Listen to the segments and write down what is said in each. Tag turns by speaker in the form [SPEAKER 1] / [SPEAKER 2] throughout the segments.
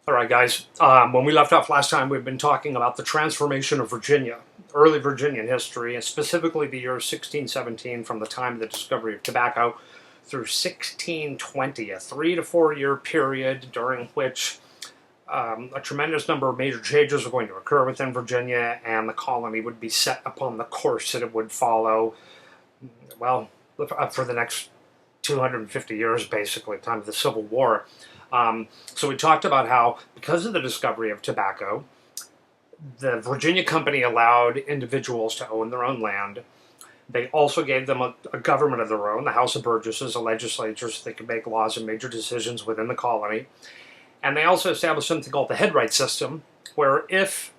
[SPEAKER 1] All right, guys. When we left off last time, we've been talking about the transformation of Virginia, early Virginian history, and specifically the year 1617 from the time of the discovery of tobacco through 1620, a 3 to 4 year period during which a tremendous number of major changes were going to occur within Virginia, and the colony would be set upon the course that it would follow, well, for the next 250 years, basically, time of the Civil War. So we talked about how, because of the discovery of tobacco, the Virginia Company allowed individuals to own their own land. They also gave them a government of their own, the House of Burgesses, a legislature, so they could make laws and major decisions within the colony. And they also established something called the headright system, where if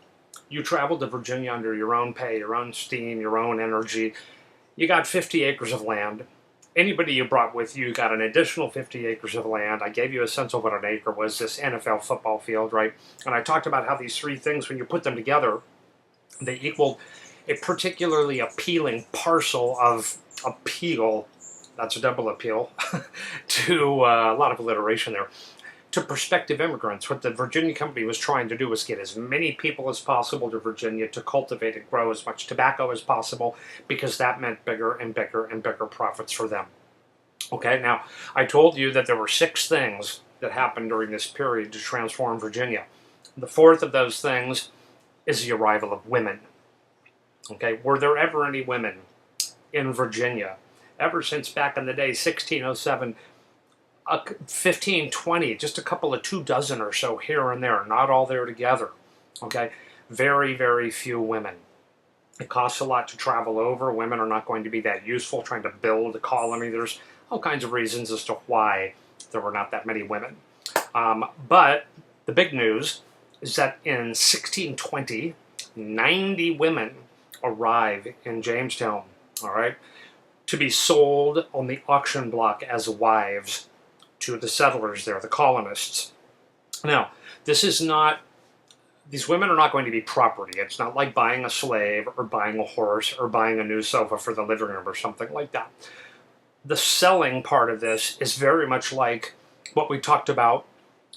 [SPEAKER 1] you traveled to Virginia under your own pay, your own steam, your own energy, you got 50 acres of land. Anybody you brought with you got an additional 50 acres of land. I gave you a sense of what an acre was, this NFL football field, right? And I talked about how these three things, when you put them together, they equaled a particularly appealing parcel of appeal. That's a double appeal to a lot of alliteration there. To prospective immigrants. What the Virginia Company was trying to do was get as many people as possible to Virginia to cultivate and grow as much tobacco as possible, because that meant bigger and bigger and bigger profits for them. Okay, now I told you that there were 6 things that happened during this period to transform Virginia. The fourth of those things is the arrival of women. Okay, were there ever any women in Virginia? Ever since back in the day, 1607, 15, 20, just a couple of 2 dozen or so here and there, not all there together. Okay, very, very few women. It costs a lot to travel over. Women are not going to be that useful trying to build a colony. There's all kinds of reasons as to why there were not that many women. But the big news is that in 1620, 90 women arrive in Jamestown, all right, to be sold on the auction block as wives to the settlers there, the colonists. Now, these women are not going to be property. It's not like buying a slave or buying a horse or buying a new sofa for the living room or something like that. The selling part of this is very much like what we talked about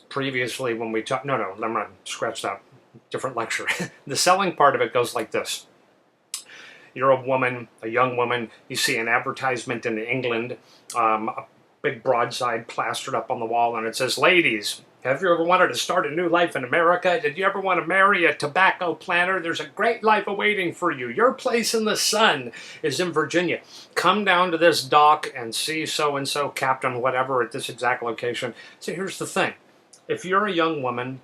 [SPEAKER 1] previously when we talked. No, I'm going to scratch that. Different lecture. The selling part of it goes like this. You're a woman, a young woman, you see an advertisement in England, a big broadside plastered up on the wall, and it says, "Ladies, have you ever wanted to start a new life in America? Did you ever want to marry a tobacco planter? There's a great life awaiting for you. Your place in the sun is in Virginia. Come down to this dock and see so-and-so, captain, whatever, at this exact location." So here's the thing. If you're a young woman,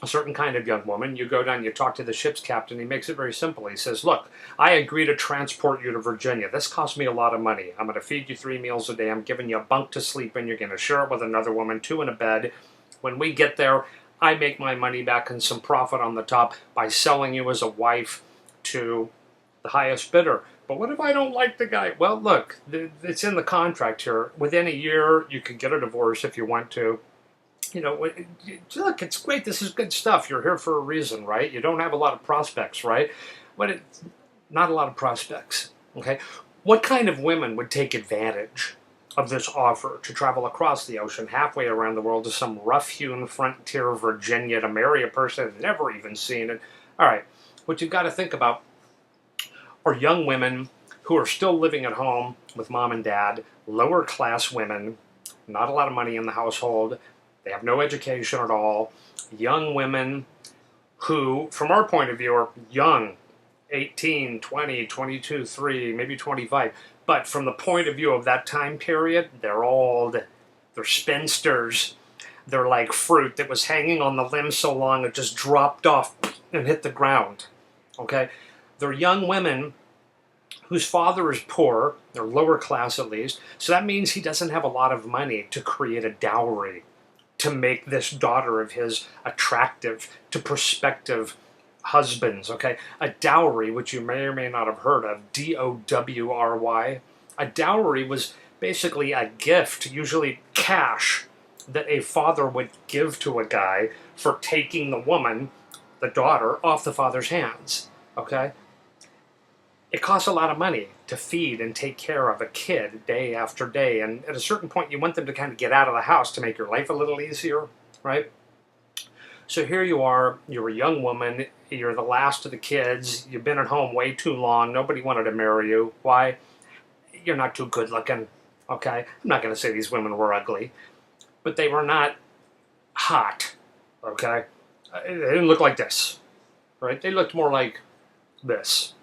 [SPEAKER 1] a certain kind of young woman, you go down, you talk to the ship's captain, he makes it very simple. He says, "Look, I agree to transport you to Virginia. This costs me a lot of money. I'm going to feed you 3 meals a day. I'm giving you a bunk to sleep in. You're going to share it with another woman, 2 in a bed. When we get there, I make my money back and some profit on the top by selling you as a wife to the highest bidder. But what if I don't like the guy?" Well, look, it's in the contract here. Within a year, you could get a divorce if you want to. Look, it's great. This is good stuff. You're here for a reason, right? You don't have a lot of prospects, right? But not a lot of prospects, okay? What kind of women would take advantage of this offer to travel across the ocean, halfway around the world, to some rough-hewn frontier of Virginia to marry a person they've never even seen? And all right, what you've got to think about are young women who are still living at home with mom and dad, lower-class women, not a lot of money in the household. They have no education at all. Young women who, from our point of view, are young, 18, 20, 22, 3, maybe 25. But from the point of view of that time period, they're old. They're spinsters. They're like fruit that was hanging on the limb so long it just dropped off and hit the ground. Okay? They're young women whose father is poor. They're lower class at least. So that means he doesn't have a lot of money to create a dowry, to make this daughter of his attractive to prospective husbands, okay? A dowry, which you may or may not have heard of, D-O-W-R-Y. A dowry was basically a gift, usually cash, that a father would give to a guy for taking the woman, the daughter, off the father's hands, okay? It costs a lot of money to feed and take care of a kid day after day. And at a certain point, you want them to kind of get out of the house to make your life a little easier, right? So here you are, you're a young woman, you're the last of the kids, you've been at home way too long, nobody wanted to marry you. Why? You're not too good looking, okay? I'm not going to say these women were ugly, but they were not hot, okay? They didn't look like this, right? They looked more like this,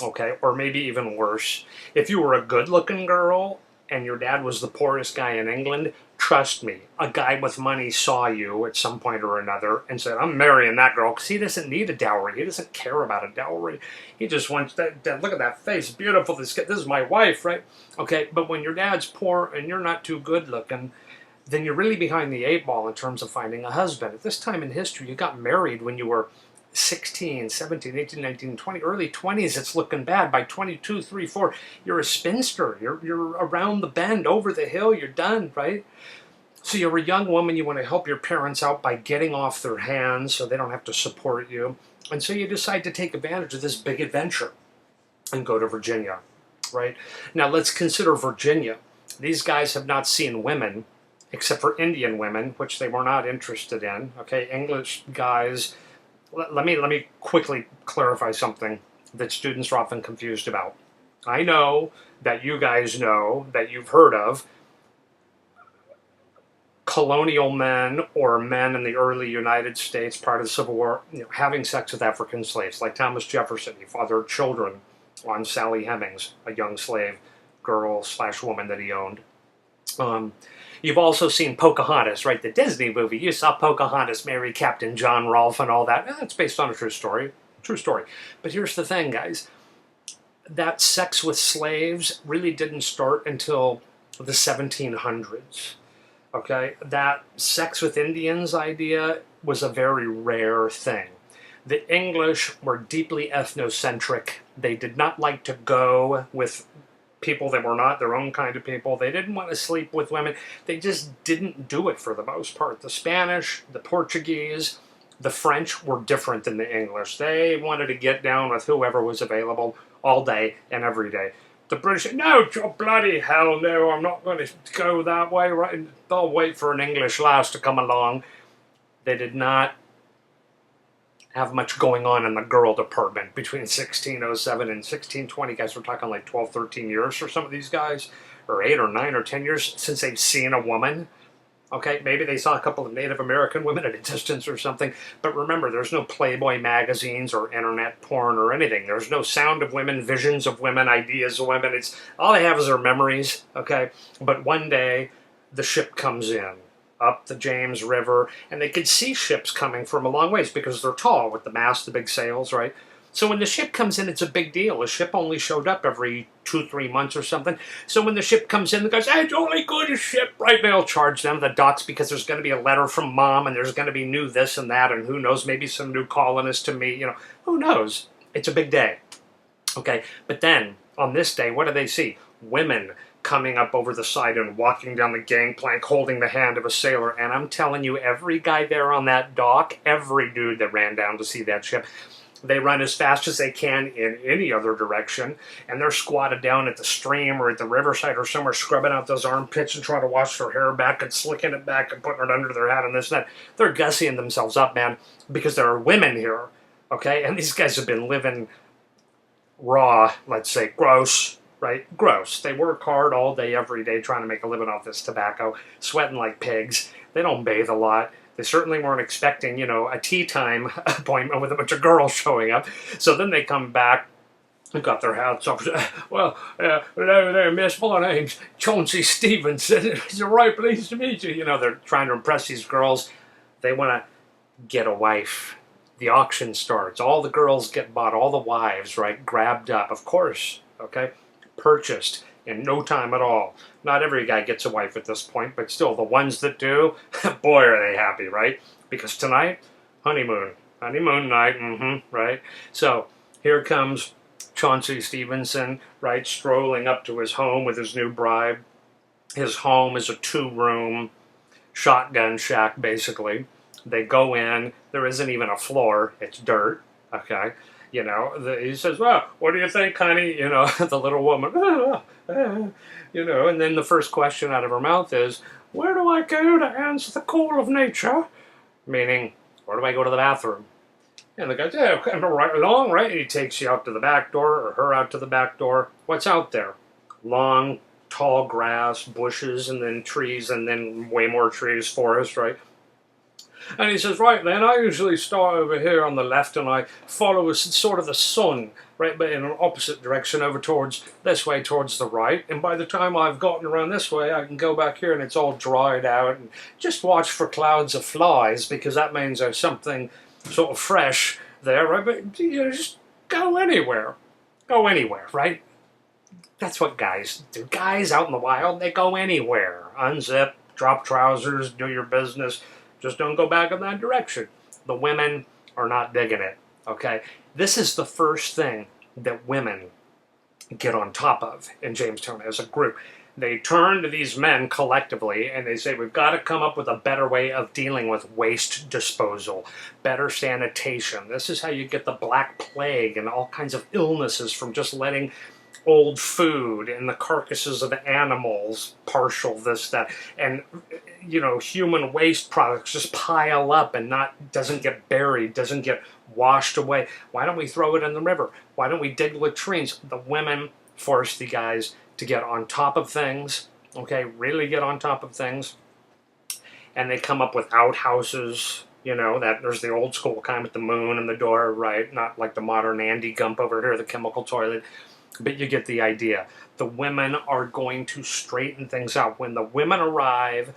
[SPEAKER 1] okay? Or maybe even worse. If you were a good-looking girl and your dad was the poorest guy in England, trust me, a guy with money saw you at some point or another and said, I'm marrying that girl, because he doesn't need a dowry. He doesn't care about a dowry. He just wants that look at that face, beautiful, this is my wife, right? Okay, but when your dad's poor and you're not too good looking, then you're really behind the eight ball in terms of finding a husband. At this time in history, you got married when you were 16, 17, 18, 19, 20, early 20s, it's looking bad. By 22, 3, 4, you're a spinster. You're around the bend, over the hill, you're done, right? So you're a young woman, you want to help your parents out by getting off their hands so they don't have to support you. And so you decide to take advantage of this big adventure and go to Virginia, right? Now let's consider Virginia. These guys have not seen women except for Indian women, which they were not interested in, okay? English guys. Let me quickly clarify something that students are often confused about. I know that you guys know, that you've heard of colonial men or men in the early United States prior to the Civil War, having sex with African slaves, like Thomas Jefferson. He fathered children on Sally Hemings, a young slave girl/woman that he owned. You've also seen Pocahontas, right? The Disney movie. You saw Pocahontas marry Captain John Rolfe and all that. It's based on a true story. True story. But here's the thing, guys. That sex with slaves really didn't start until the 1700s. Okay? That sex with Indians idea was a very rare thing. The English were deeply ethnocentric. They did not like to go with people that were not their own kind of people. They didn't want to sleep with women. They just didn't do it for the most part. The Spanish, the Portuguese, the French were different than the English. They wanted to get down with whoever was available all day and every day. The British, no, bloody hell no, I'm not going to go that way. Right? They'll wait for an English lass to come along. They did not have much going on in the girl department between 1607 and 1620. Guys, we're talking like 12, 13 years for some of these guys, or 8 or 9 or 10 years since they've seen a woman. Okay, maybe they saw a couple of Native American women at a distance or something, but remember, there's no Playboy magazines or internet porn or anything. There's no sound of women, visions of women, ideas of women. It's all they have is their memories, okay? But one day, the ship comes in up the James River, and they could see ships coming from a long ways because they're tall with the mast, the big sails, right? So when the ship comes in, it's a big deal. A ship only showed up every 2-3 months or something. So when the ship comes in, the guys, hey, it's only good as ship, right? They'll charge them the docks because there's going to be a letter from mom, and there's going to be new this and that, and who knows, maybe some new colonists to meet, who knows? It's a big day, okay? But then, on this day, what do they see? Women coming up over the side and walking down the gangplank holding the hand of a sailor. And I'm telling you, every guy there on that dock, every dude that ran down to see that ship, they run as fast as they can in any other direction, and they're squatted down at the stream or at the riverside or somewhere scrubbing out those armpits and trying to wash their hair back and slicking it back and putting it under their hat and this and that. They're gussying themselves up, man, because there are women here, okay? And these guys have been living raw, let's say, gross, right? Gross. They work hard all day, every day, trying to make a living off this tobacco, sweating like pigs. They don't bathe a lot. They certainly weren't expecting, a tea time appointment with a bunch of girls showing up. So then they come back and got their hats off. Well, hello there, miss. My name's Chauncey Stevenson. It's a right pleased to meet you. They're trying to impress these girls. They want to get a wife. The auction starts. All the girls get bought. All the wives, right, grabbed up. Of course, okay, purchased in no time at all. Not every guy gets a wife at this point, but still, the ones that do, boy, are they happy, right? Because tonight, honeymoon night, right? So here comes Chauncey Stevenson, right, strolling up to his home with his new bride. His home is a 2-room shotgun shack, basically. They go in, there isn't even a floor, it's dirt, okay? He says, well, what do you think, honey? The little woman, and then the first question out of her mouth is, where do I go to answer the call of nature? Meaning, Where do I go to the bathroom? And the guy, yeah, come right along, right? And he takes you out to the back door, or her out to the back door. What's out there? Long, tall grass, bushes, and then trees, and then way more trees, forest, right? And he says, right then, I usually start over here on the left and I follow sort of the sun, right, but in an opposite direction over towards this way, towards the right. And by the time I've gotten around this way, I can go back here and it's all dried out. And just watch for clouds of flies, because that means there's something sort of fresh there, right? But you know, just go anywhere. Go anywhere, right? That's what guys do. Guys out in the wild, they go anywhere. Unzip, drop trousers, do your business. Just don't go back in that direction. The women are not digging it, okay? This is the first thing that women get on top of in Jamestown as a group. They turn to these men collectively and they say, we've got to come up with a better way of dealing with waste disposal, better sanitation. This is how you get the Black Plague and all kinds of illnesses from just letting old food and the carcasses of animals, partial this, that, and you know, human waste products just pile up and doesn't get buried, doesn't get washed away. Why don't we throw it in the river? Why don't we dig latrines? The women force the guys to get on top of things, okay, really get on top of things, and they come up with outhouses. You know, that there's the old school kind with the moon and the door, right? Not like the modern Andy Gump over here, the chemical toilet. But you get the idea. The women are going to straighten things out. When the women arrive,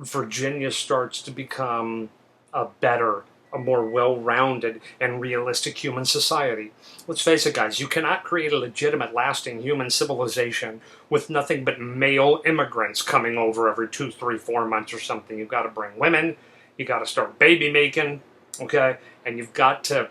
[SPEAKER 1] Virginia starts to become a better, a more well-rounded and realistic human society. Let's face it, guys, you cannot create a legitimate, lasting human civilization with nothing but male immigrants coming over every 2, 3, 4 months or something. You've got to bring women, you got to start baby making, okay, and you've got to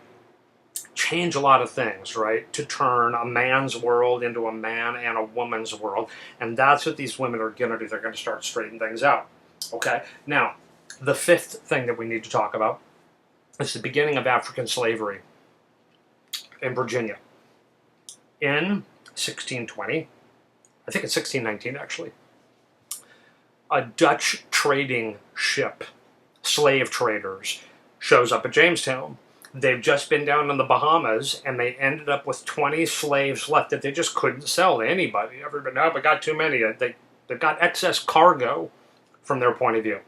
[SPEAKER 1] change a lot of things, right, to turn a man's world into a man and a woman's world. And that's what these women are going to do. They're going to start straightening things out. Okay, now, the fifth thing that we need to talk about is the beginning of African slavery in Virginia. In 1620, I think it's 1619 actually, a Dutch trading ship, slave traders, shows up at Jamestown. They've just been down in the Bahamas, and they ended up with 20 slaves left that they just couldn't sell to anybody. Everybody, no, but got too many. They got excess cargo from their point of view.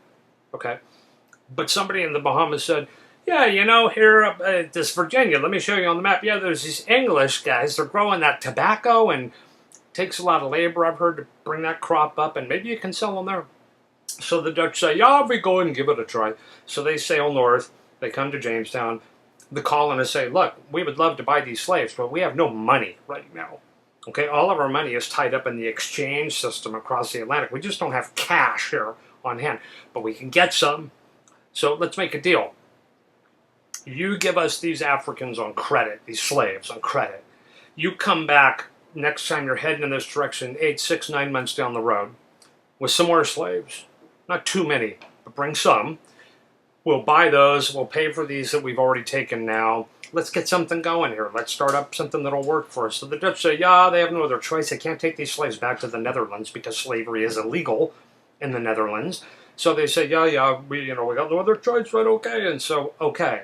[SPEAKER 1] Okay? But somebody in the Bahamas said, yeah, you know, here at this Virginia, let me show you on the map. Yeah, there's these English guys. They're growing that tobacco, and it takes a lot of labor, I've heard, to bring that crop up, and maybe you can sell them there. So the Dutch say, yeah, we go and give it a try. So they sail north. They come to Jamestown. The colonists say, look, we would love to buy these slaves, but we have no money right now. Okay, all of our money is tied up in the exchange system across the Atlantic. We just don't have cash here on hand, but we can get some. So let's make a deal. You give us these Africans on credit, these slaves on credit. You come back next time you're heading in this direction, 8, 6, 9 months down the road, with some more slaves. Not too many, but bring some. We'll buy those. We'll pay for these that we've already taken now. Let's get something going here. Let's start up something that'll work for us. So the Dutch say, yeah, they have no other choice. They can't take these slaves back to the Netherlands because slavery is illegal in the Netherlands. So they say, yeah, we got no other choice, right? Okay. And so, okay.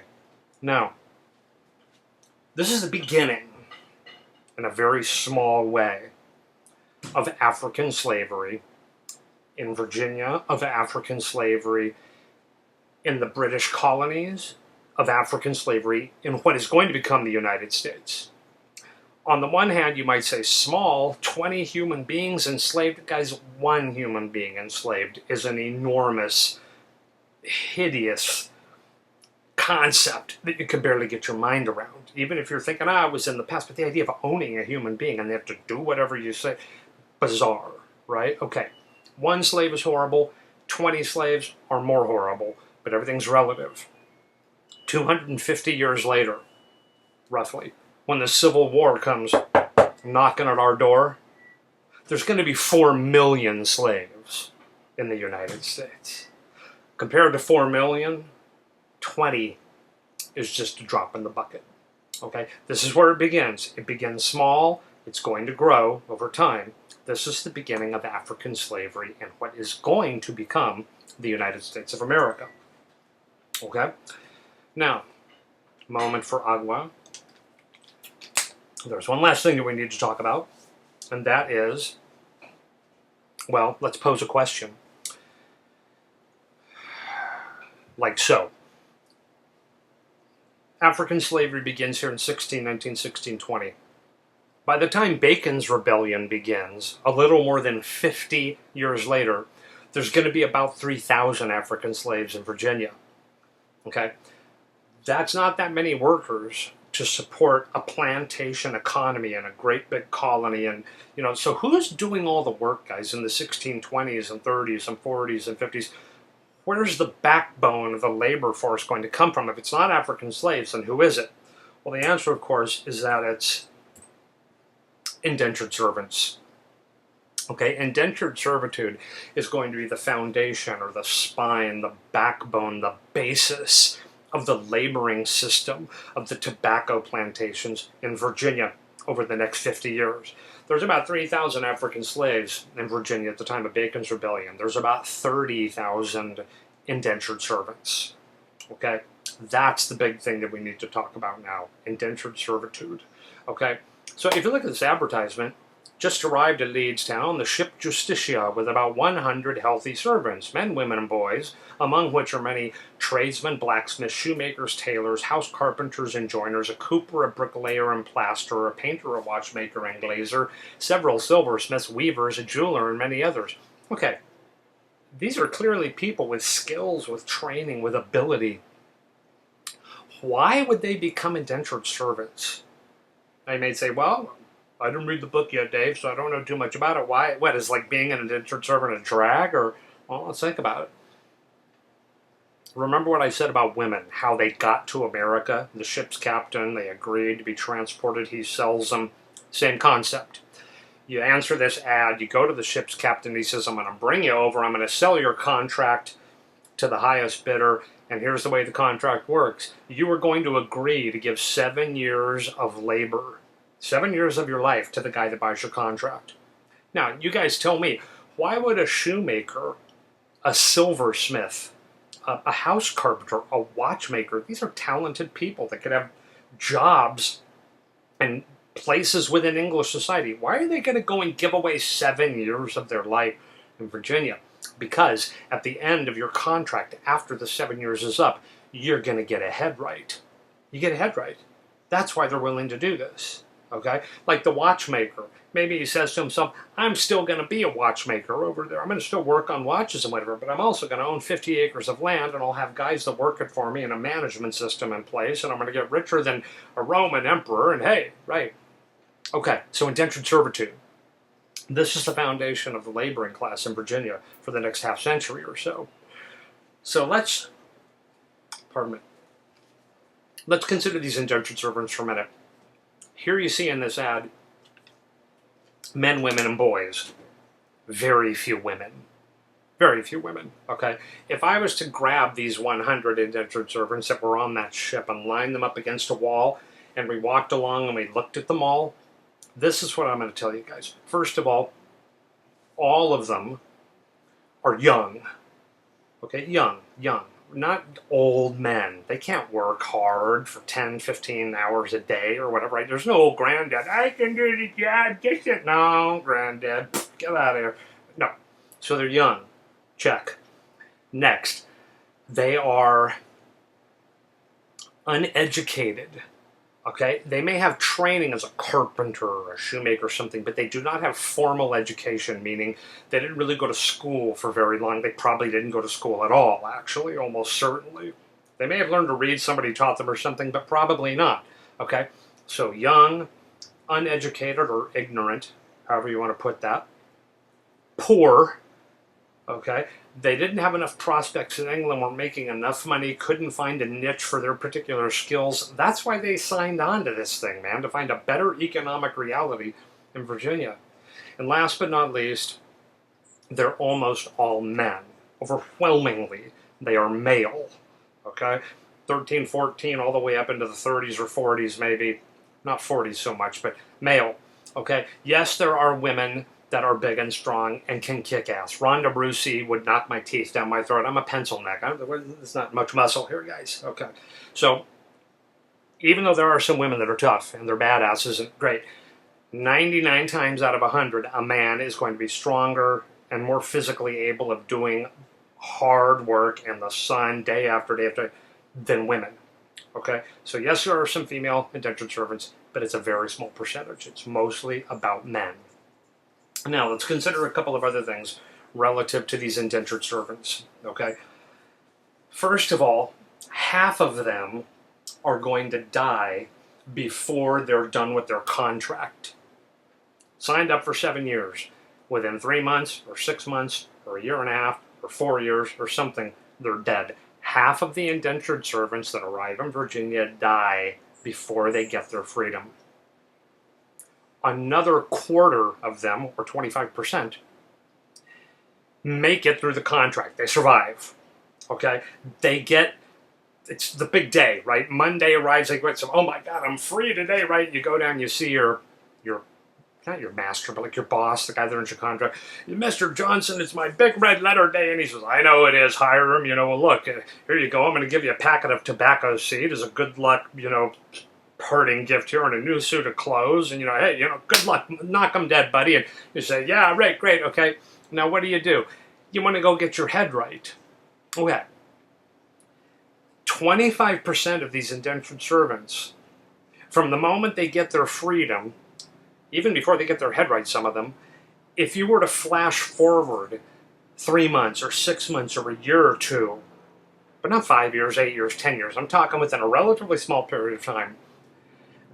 [SPEAKER 1] Now, this is the beginning, in a very small way, of African slavery in Virginia, of African slavery in the British colonies, of African slavery in what is going to become the United States. On the one hand, you might say small, 20 human beings enslaved. Guys, 1 human being enslaved is an enormous, hideous concept that you can barely get your mind around. Even if you're thinking, it was in the past, but the idea of owning a human being and they have to do whatever you say, bizarre, right? Okay, 1 slave is horrible, 20 slaves are more horrible. But everything's relative. 250 years later, roughly, when the Civil War comes knocking at our door, there's going to be 4 million slaves in the United States. Compared to 4 million, 20 is just a drop in the bucket. Okay? This is where it begins. It begins small. It's going to grow over time. This is the beginning of African slavery and what is going to become the United States of America. Okay? Now, moment for agua. There's one last thing that we need to talk about, and that is, well, let's pose a question. Like so. African slavery begins here in 1619, 1620. By the time Bacon's rebellion begins, a little more than 50 years later, there's going to be about 3,000 African slaves in Virginia. Okay? That's not that many workers to support a plantation economy and a great big colony. And, so who's doing all the work, guys, in the 1620s and 30s and 40s and 50s? Where's the backbone of the labor force going to come from? If it's not African slaves, then who is it? Well, the answer, of course, is that it's indentured servants. Okay, indentured servitude is going to be the foundation or the spine, the backbone, the basis of the laboring system of the tobacco plantations in Virginia over the next 50 years. There's about 3,000 African slaves in Virginia at the time of Bacon's Rebellion. There's about 30,000 indentured servants. Okay? That's the big thing that we need to talk about now. Indentured servitude. Okay? So if you look at this advertisement, just arrived at Leedstown, the ship Justitia with about 100 healthy servants, men, women, and boys, among which are many tradesmen, blacksmiths, shoemakers, tailors, house carpenters and joiners, a cooper, a bricklayer and plasterer, a painter, a watchmaker and glazier, several silversmiths, weavers, a jeweler, and many others. Okay, these are clearly people with skills, with training, with ability. Why would they become indentured servants? I may say, well, I didn't read the book yet, Dave, so I don't know too much about it. Why? What, is like being an indentured servant a drag? Or, well, let's think about it. Remember what I said about women, how they got to America? The ship's captain, they agreed to be transported, he sells them. Same concept. You answer this ad, you go to the ship's captain, he says, I'm going to bring you over, I'm going to sell your contract to the highest bidder, and here's the way the contract works. You are going to agree to give 7 years of labor, 7 years of your life to the guy that buys your contract. Now, you guys tell me, why would a shoemaker, a silversmith, a house carpenter, a watchmaker, these are talented people that could have jobs and places within English society. Why are they going to go and give away 7 years of their life in Virginia? Because at the end of your contract, after the 7 years is up, you're going to get a head right. You get a head right. That's why they're willing to do this. Okay? Like the watchmaker. Maybe he says to himself, I'm still going to be a watchmaker over there. I'm going to still work on watches and whatever, but I'm also going to own 50 acres of land, and I'll have guys that work it for me and a management system in place, and I'm going to get richer than a Roman emperor, and hey, right. Okay, so indentured servitude. This is the foundation of the laboring class in Virginia for the next half century or so. So let's consider these indentured servants for a minute. Here you see in this ad, men, women, and boys. Very few women. Very few women, okay? If I was to grab these 100 indentured servants that were on that ship and line them up against a wall, and we walked along and we looked at them all, this is what I'm going to tell you guys. First of all of them are young. Okay, young. Not old men. They can't work hard for 10, 15 hours a day or whatever, right? There's no old granddad, I can do the job, just it. No, granddad, get out of here. No. So they're young. Check. Next, they are uneducated. Okay? They may have training as a carpenter or a shoemaker or something, but they do not have formal education, meaning they didn't really go to school for very long. They probably didn't go to school at all, actually, almost certainly. They may have learned to read, somebody taught them or something, but probably not. Okay? So young, uneducated or ignorant, however you want to put that. Poor. Okay? They didn't have enough prospects in England, weren't making enough money, couldn't find a niche for their particular skills. That's why they signed on to this thing, man, to find a better economic reality in Virginia. And last but not least, they're almost all men. Overwhelmingly, they are male. Okay? 13, 14, all the way up into the 30s or 40s maybe. Not 40s so much, but male. Okay? Yes, there are women that are big and strong and can kick ass. Ronda Rousey would knock my teeth down my throat. I'm a pencil neck. There's not much muscle here, guys. Okay. So even though there are some women that are tough and they're badasses and great, 99 times out of 100, a man is going to be stronger and more physically able of doing hard work in the sun day after day after day than women. Okay? So yes, there are some female indentured servants, but it's a very small percentage. It's mostly about men. Now, let's consider a couple of other things relative to these indentured servants. Okay? First of all, half of them are going to die before they're done with their contract. Signed up for 7 years. Within 3 months, or 6 months, or a year and a half, or 4 years, or something, they're dead. Half of the indentured servants that arrive in Virginia die before they get their freedom. Another quarter of them, or 25%, make it through the contract. They survive. Okay? They get, it's the big day, right? Monday arrives, they go, oh my God, I'm free today, right? You go down, you see your not your master, but like your boss, the guy that owns your contract. Mr. Johnson, it's my big red letter day. And he says, I know it is, hire him. Well, look, here you go. I'm going to give you a packet of tobacco seed as a good luck, parting gift here and a new suit of clothes. And, hey, good luck. Knock 'em dead, buddy. And you say, yeah, right, great, okay. Now, what do? You want to go get your head right. Okay. 25% of these indentured servants, from the moment they get their freedom, even before they get their head right, some of them, if you were to flash forward 3 months or 6 months or a year or two, but not 5 years, 8 years, 10 years, I'm talking within a relatively small period of time,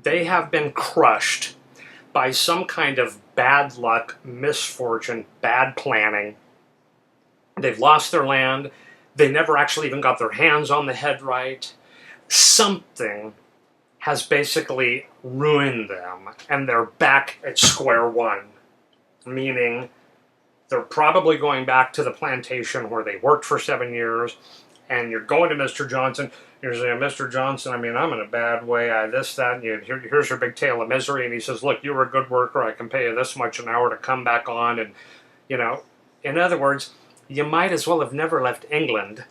[SPEAKER 1] they have been crushed by some kind of bad luck, misfortune, bad planning. They've lost their land. They never actually even got their hands on the head right. Something has basically ruined them, and they're back at square one. Meaning, they're probably going back to the plantation where they worked for 7 years, and you're going to Mr. Johnson, you're saying, Mr. Johnson, I'm in a bad way, this, that, and here's your big tale of misery, and he says, look, you were a good worker, I can pay you this much an hour to come back on, and, in other words, you might as well have never left England,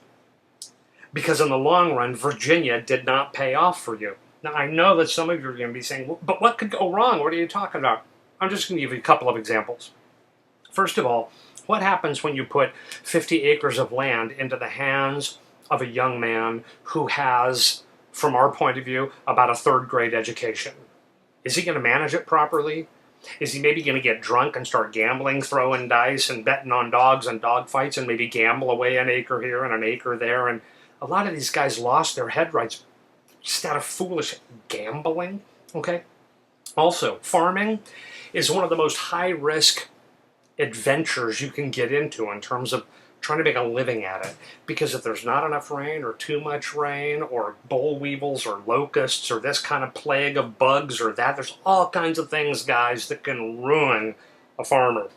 [SPEAKER 1] because in the long run, Virginia did not pay off for you. Now, I know that some of you are going to be saying, well, but what could go wrong? What are you talking about? I'm just going to give you a couple of examples. First of all, what happens when you put 50 acres of land into the hands of a young man who has, from our point of view, about a third-grade education? Is he going to manage it properly? Is he maybe going to get drunk and start gambling, throwing dice and betting on dogs and dog fights and maybe gamble away an acre here and an acre there? And a lot of these guys lost their head rights just out of foolish gambling, okay? Also, farming is one of the most high-risk adventures you can get into in terms of trying to make a living at it. Because if there's not enough rain or too much rain or boll weevils or locusts or this kind of plague of bugs or that, there's all kinds of things, guys, that can ruin a farmer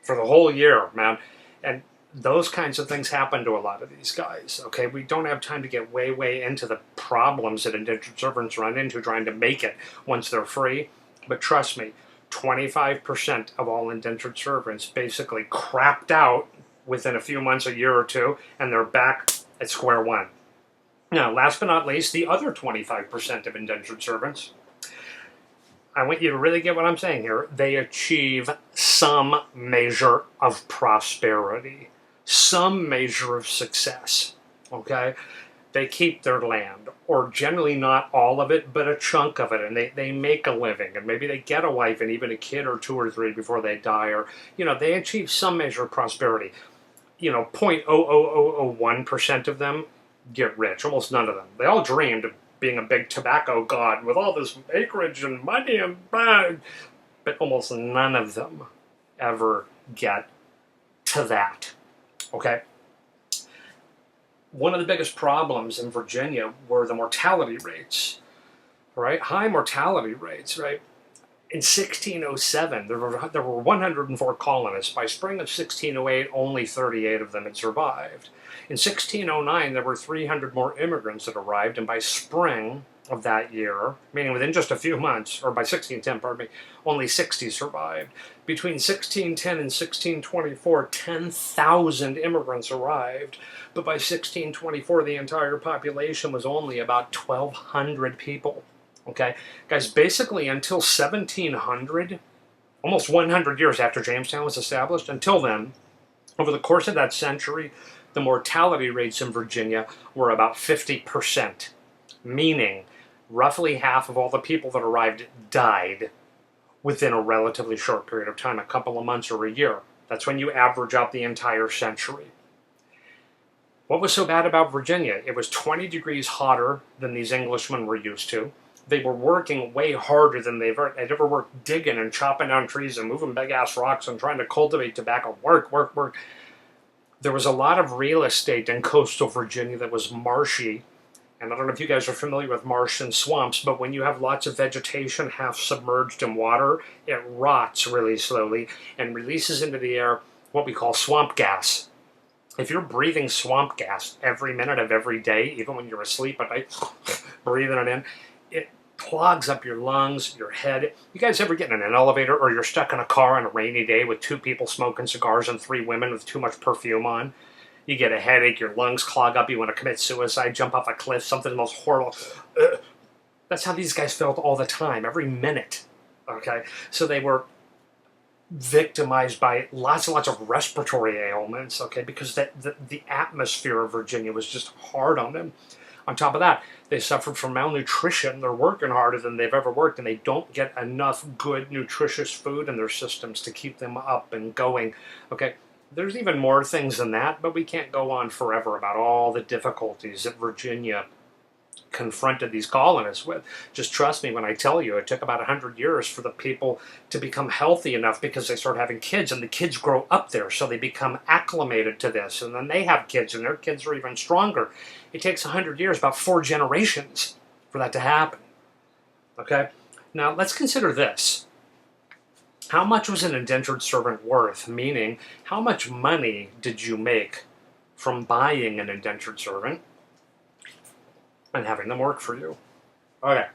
[SPEAKER 1] for the whole year, man. And those kinds of things happen to a lot of these guys, okay? We don't have time to get way into the problems that indentured servants run into trying to make it once they're free. But trust me, 25% of all indentured servants basically crapped out within a few months, a year or two, and they're back at square one. Now, last but not least, the other 25% of indentured servants, I want you to really get what I'm saying here, they achieve some measure of prosperity, some measure of success, okay? They keep their land, or generally not all of it, but a chunk of it, and they make a living, and maybe they get a wife and even a kid or 2 or 3 before they die, or, they achieve some measure of prosperity. 0.00001% of them get rich, almost none of them. They all dreamed of being a big tobacco god with all this acreage and money and but almost none of them ever get to that, okay? One of the biggest problems in Virginia were the mortality rates, right? High mortality rates, right? In 1607, there were 104 colonists. By spring of 1608, only 38 of them had survived. In 1609, there were 300 more immigrants that arrived, and by spring of that year, meaning within just a few months, or by 1610, pardon me, only 60 survived. Between 1610 and 1624, 10,000 immigrants arrived, but by 1624, the entire population was only about 1,200 people. Okay, guys, basically until 1700, almost 100 years after Jamestown was established, until then, over the course of that century, the mortality rates in Virginia were about 50%, meaning roughly half of all the people that arrived died within a relatively short period of time, a couple of months or a year. That's when you average out the entire century. What was so bad about Virginia? It was 20 degrees hotter than these Englishmen were used to. They were working way harder than they'd ever worked, digging and chopping down trees and moving big-ass rocks and trying to cultivate tobacco. Work. There was a lot of real estate in coastal Virginia that was marshy. And I don't know if you guys are familiar with marsh and swamps, but when you have lots of vegetation half submerged in water, it rots really slowly and releases into the air what we call swamp gas. If you're breathing swamp gas every minute of every day, even when you're asleep at night, breathing it in, it clogs up your lungs, your head. You guys ever get in an elevator or you're stuck in a car on a rainy day with 2 people smoking cigars and 3 women with too much perfume on? You get a headache, your lungs clog up, you want to commit suicide, jump off a cliff, something the most horrible. That's how these guys felt all the time, every minute. Okay? So they were victimized by lots and lots of respiratory ailments, okay, because the atmosphere of Virginia was just hard on them. On top of that, they suffered from malnutrition. They're working harder than they've ever worked, and they don't get enough good, nutritious food in their systems to keep them up and going. Okay, there's even more things than that, but we can't go on forever about all the difficulties that Virginia confronted these colonists with. Just trust me when I tell you, it took about 100 years for the people to become healthy enough because they start having kids, and the kids grow up there, so they become acclimated to this, and then they have kids, and their kids are even stronger. It takes 100 years, about 4 generations, for that to happen. Okay? Now, let's consider this. How much was an indentured servant worth? Meaning, how much money did you make from buying an indentured servant and having them work for you? Okay,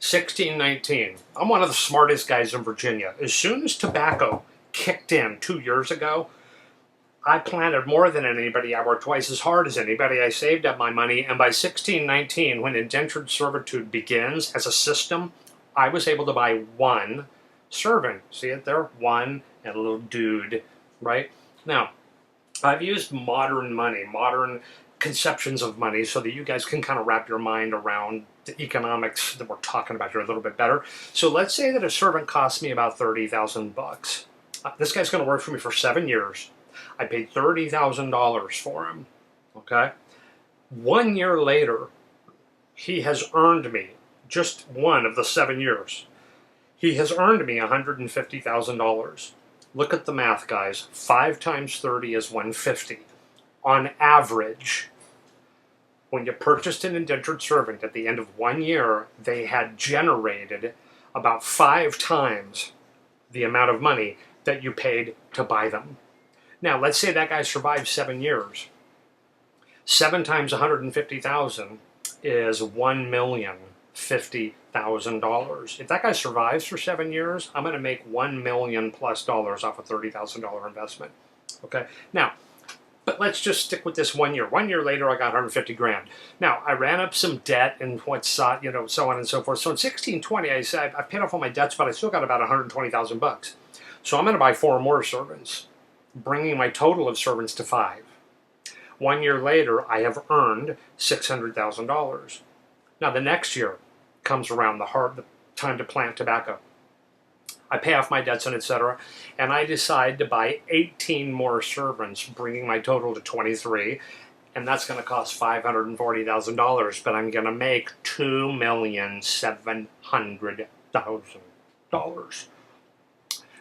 [SPEAKER 1] 1619. I'm one of the smartest guys in Virginia. As soon as tobacco kicked in 2 years ago, I planted more than anybody. I worked twice as hard as anybody. I saved up my money. And by 1619, when indentured servitude begins as a system, I was able to buy 1 servant. See it there? 1 and a little dude, right? Now, I've used modern money, modern conceptions of money, so that you guys can kind of wrap your mind around the economics that we're talking about here a little bit better. So let's say that a servant costs me about 30,000 bucks. This guy's going to work for me for 7 years. I paid $30,000 for him. Okay? 1 year later, he has earned me, just one of the 7 years, he has earned me $150,000. Look at the math, guys. 5 times 30 is 150. On average, when you purchased an indentured servant at the end of 1 year, they had generated about 5 times the amount of money that you paid to buy them. Now, let's say that guy survived 7 years. 7 times 150,000 is $1,050,000. If that guy survives for 7 years, I'm going to make $1 million plus off a $30,000 investment. Okay. Now, but let's just stick with this 1 year. 1 year later, I got 150 grand. Now, I ran up some debt and so on and so forth. So in 1620, I said I paid off all my debts, but I still got about 120,000 bucks. So I'm going to buy 4 more servants, bringing my total of servants to 5. 1 year later, I have earned $600,000. Now, the next year comes around, the time to plant tobacco. I pay off my debts and etc., and I decide to buy 18 more servants, bringing my total to 23, and that's going to cost $540,000, but I'm going to make $2,700,000.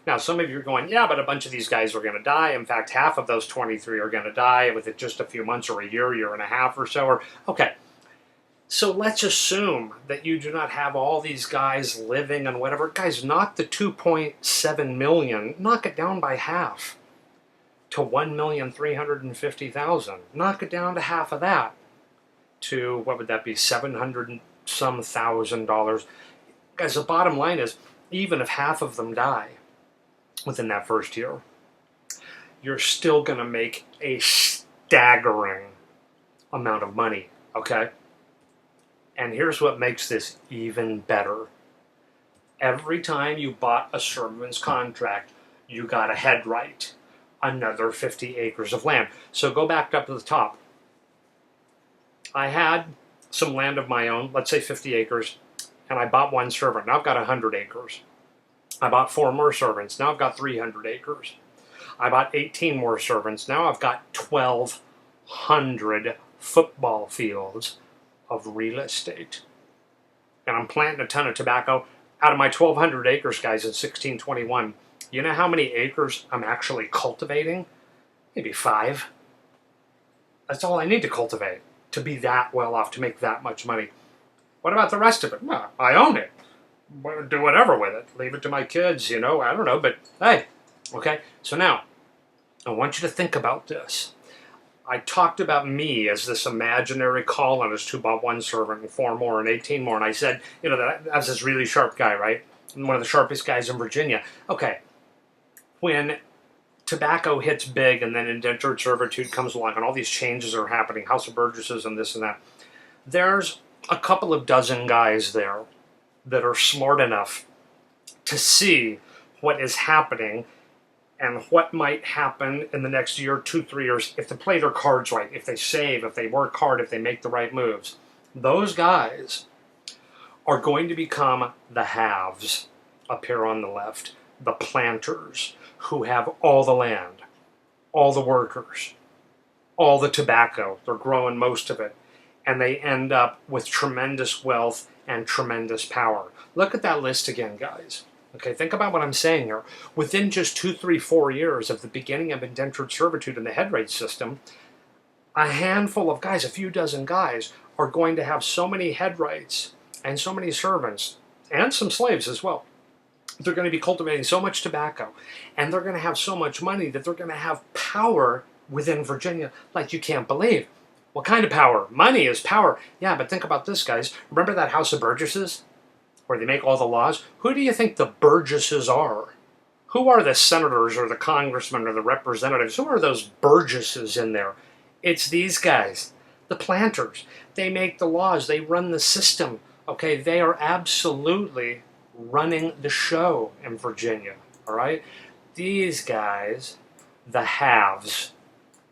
[SPEAKER 1] Now, some of you are going, yeah, but a bunch of these guys are going to die. In fact, half of those 23 are going to die within just a few months or a year and a half or so. Okay, so let's assume that you do not have all these guys living and whatever. Guys, knock the 2.7 million, knock it down by half to 1,350,000. Knock it down to half of that to, what would that be, 700 some $1,000. Guys, the bottom line is, even if half of them die within that first year, you're still going to make a staggering amount of money, okay? And here's what makes this even better. Every time you bought a servant's contract, you got a head right, another 50 acres of land. So go back up to the top. I had some land of my own, let's say 50 acres, and I bought one servant. Now I've got 100 acres. I bought 4 more servants. Now I've got 300 acres. I bought 18 more servants. Now I've got 1,200 football fields of real estate. And I'm planting a ton of tobacco. Out of my 1,200 acres, guys, in 1621, you know how many acres I'm actually cultivating? Maybe 5. That's all I need to cultivate to be that well off, to make that much money. What about the rest of it? Well, I own it. Do whatever with it. Leave it to my kids, I don't know, but hey, okay? So now, I want you to think about this. I talked about me as this imaginary colonist who bought 1 servant and 4 more and 18 more, and I said, that I was this really sharp guy, right? And one of the sharpest guys in Virginia. Okay, when tobacco hits big and then indentured servitude comes along and all these changes are happening, House of Burgesses and this and that, there's a couple of dozen guys there that are smart enough to see what is happening and what might happen in the next year, 2, 3 years, if they play their cards right, if they save, if they work hard, if they make the right moves. Those guys are going to become the haves up here on the left, the planters who have all the land, all the workers, all the tobacco. They're growing most of it. And they end up with tremendous wealth and tremendous power. Look at that list again, guys. Okay, think about what I'm saying here. Within just 2, 3, 4 years of the beginning of indentured servitude in the head rate system, a handful of guys, a few dozen guys, are going to have so many head rights and so many servants, and some slaves as well. They're going to be cultivating so much tobacco, and they're going to have so much money that they're going to have power within Virginia like you can't believe. What kind of power? Money is power. Yeah, but think about this, guys. Remember that House of Burgesses, where they make all the laws? Who do you think the Burgesses are? Who are the senators or the congressmen or the representatives? Who are those Burgesses in there? It's these guys, the planters. They make the laws. They run the system. Okay, they are absolutely running the show in Virginia. All right? These guys, the haves,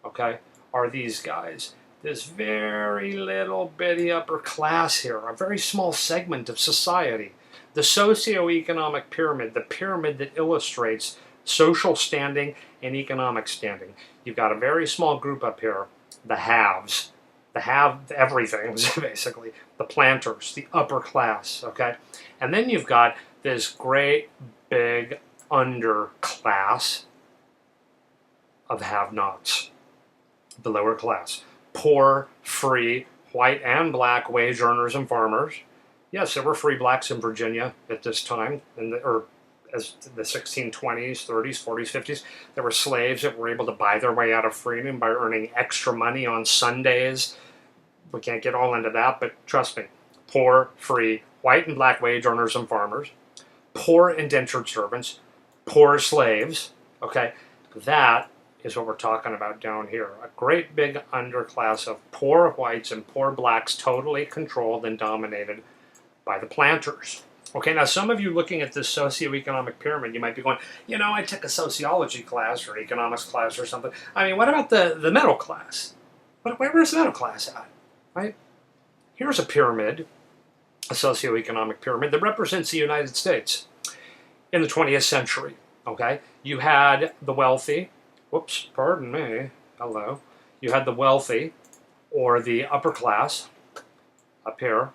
[SPEAKER 1] okay, are these guys. This very little bitty upper class here, a very small segment of society. The socioeconomic pyramid, the pyramid that illustrates social standing and economic standing. You've got a very small group up here, the haves. The have everything, basically. The planters, the upper class, okay? And then you've got this great big underclass of have-nots, the lower class. Poor, free, white and black wage earners and farmers. Yes, there were free blacks in Virginia at this time, as the 1620s, 30s, 40s, 50s. There were slaves that were able to buy their way out of freedom by earning extra money on Sundays. We can't get all into that, but trust me. Poor, free, white and black wage earners and farmers. Poor indentured servants. Poor slaves. Okay, that is what we're talking about down here. A great big underclass of poor whites and poor blacks, totally controlled and dominated by the planters. Okay, now some of you looking at this socioeconomic pyramid, you might be going, I took a sociology class or economics class or something. I mean, what about the middle class? Where's the middle class at, right? Here's a pyramid, a socioeconomic pyramid that represents the United States in the 20th century, okay? You had the wealthy, whoops, pardon me, hello. You had the wealthy, or the upper class, up here.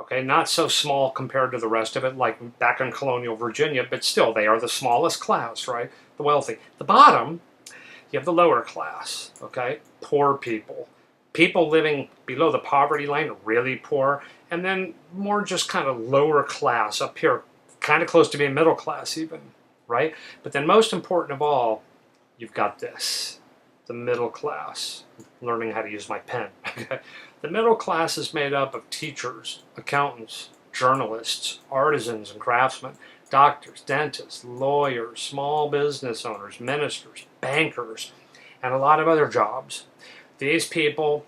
[SPEAKER 1] Okay, not so small compared to the rest of it, like back in colonial Virginia, but still, they are the smallest class, right? The wealthy. The bottom, you have the lower class, okay? Poor people. People living below the poverty line, really poor, and then more just kind of lower class up here, kind of close to being middle class even, right? But then most important of all, you've got this. the middle class. I'm learning how to use my pen. Okay? The middle class is made up of teachers, accountants, journalists, artisans and craftsmen, doctors, dentists, lawyers, small business owners, ministers, bankers, and a lot of other jobs. These people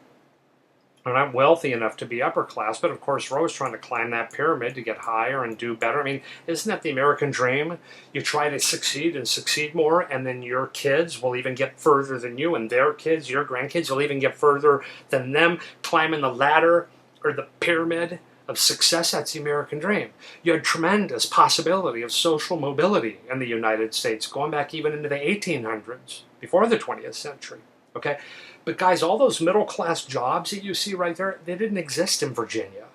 [SPEAKER 1] are not wealthy enough to be upper class, but of course we're always trying to climb that pyramid to get higher and do better. I mean, isn't that the American dream? You try to succeed and succeed more, and then your kids will even get further than you, and their kids, your grandkids, will even get further than them, climbing the ladder or the pyramid of success. That's the American dream. You had tremendous possibility of social mobility in the United States, going back even into the 1800s, before the 20th century. Okay? But guys, all those middle class jobs that you see right there, they didn't exist in Virginia.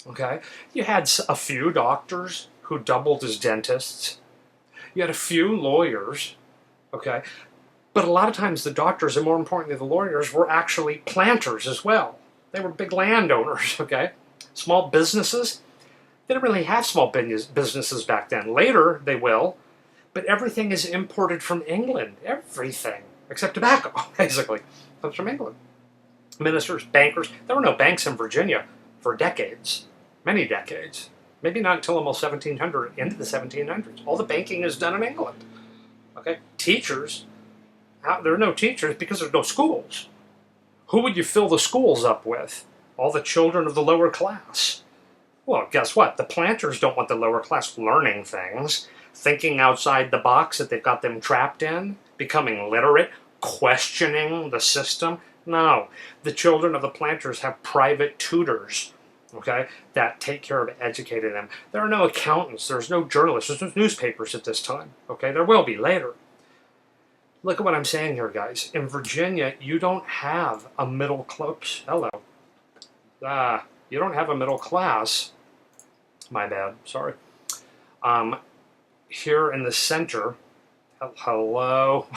[SPEAKER 1] Okay? You had a few doctors who doubled as dentists. You had a few lawyers. Okay? But a lot of times the doctors, and more importantly the lawyers, were actually planters as well. They were big landowners. Okay? Small businesses, they didn't really have small businesses back then. Later, they will. But everything is imported from England. Everything. Except tobacco, basically, comes from England. Ministers, bankers. There were no banks in Virginia for decades, many decades. Maybe not until almost 1700, into the 1700s. All the banking is done in England. Okay, teachers. There are no teachers because there's no schools. Who would you fill the schools up with? All the children of the lower class. Well, guess what? The planters don't want the lower class learning things, thinking outside the box that they've got them trapped in, becoming literate, questioning the system. No, the children of the planters have private tutors, okay, that take care of educating them. There are no accountants, there's no journalists, there's no newspapers at this time, okay? There will be later. Look at what I'm saying here, guys. In Virginia, you don't have a middle class. Hello. You don't have a middle class. My bad, sorry. Here in the center, hello.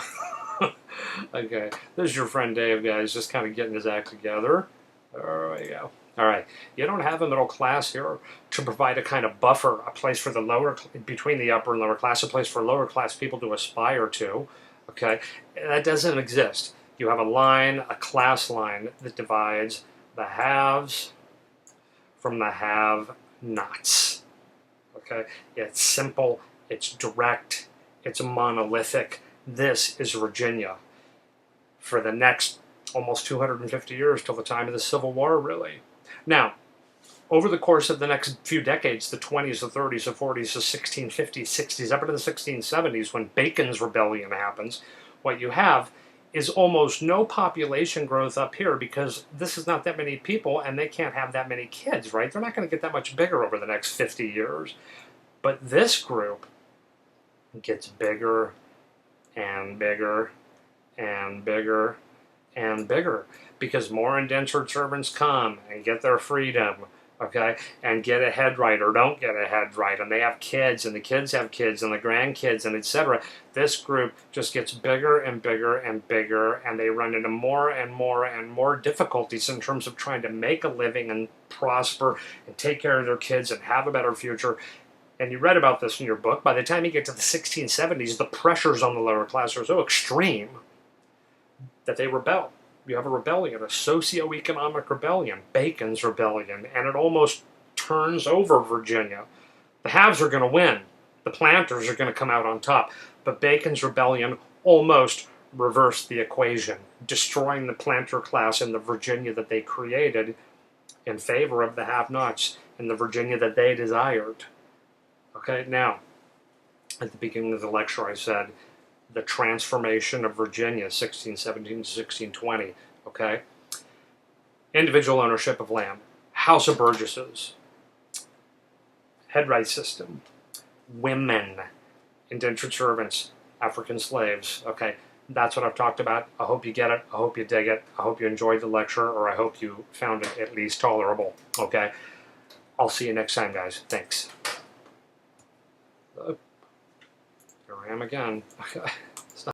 [SPEAKER 1] Okay, this is your friend Dave, guys, just kind of getting his act together. There we go. All right, you don't have a middle class here to provide a kind of buffer, a place for the lower, between the upper and lower class, a place for lower class people to aspire to. Okay, that doesn't exist. You have a line, a class line that divides the haves from the have-nots. Okay, it's simple, it's direct, it's monolithic. This is Virginia for the next almost 250 years till the time of the Civil War, really. Now, over the course of the next few decades, the 20s, the 30s, the 40s, the 1650s, 60s, up into the 1670s, when Bacon's Rebellion happens, what you have is almost no population growth up here because this is not that many people and they can't have that many kids, right? They're not going to get that much bigger over the next 50 years. But this group gets bigger and bigger and bigger and bigger because more indentured servants come and get their freedom, okay, and get ahead right or don't get ahead right, and they have kids and the kids have kids and the grandkids and etc. This group just gets bigger and bigger and bigger, and they run into more and more and more difficulties in terms of trying to make a living and prosper and take care of their kids and have a better future. And you read about this in your book. By the time you get to the 1670s, the pressures on the lower class are so extreme that they rebel. You have a rebellion, a socio-economic rebellion, Bacon's Rebellion, and it almost turns over Virginia. The haves are going to win. The planters are going to come out on top. But Bacon's Rebellion almost reversed the equation, destroying the planter class in the Virginia that they created in favor of the have-nots in the Virginia that they desired. Okay, now, at the beginning of the lecture I said, the transformation of Virginia, 1617 to 1620, okay? Individual ownership of land, House of Burgesses, headright system, women, indentured servants, African slaves, okay? That's what I've talked about. I hope you get it. I hope you dig it. I hope you enjoyed the lecture, or I hope you found it at least tolerable, okay? I'll see you next time, guys. Thanks. Here I am again.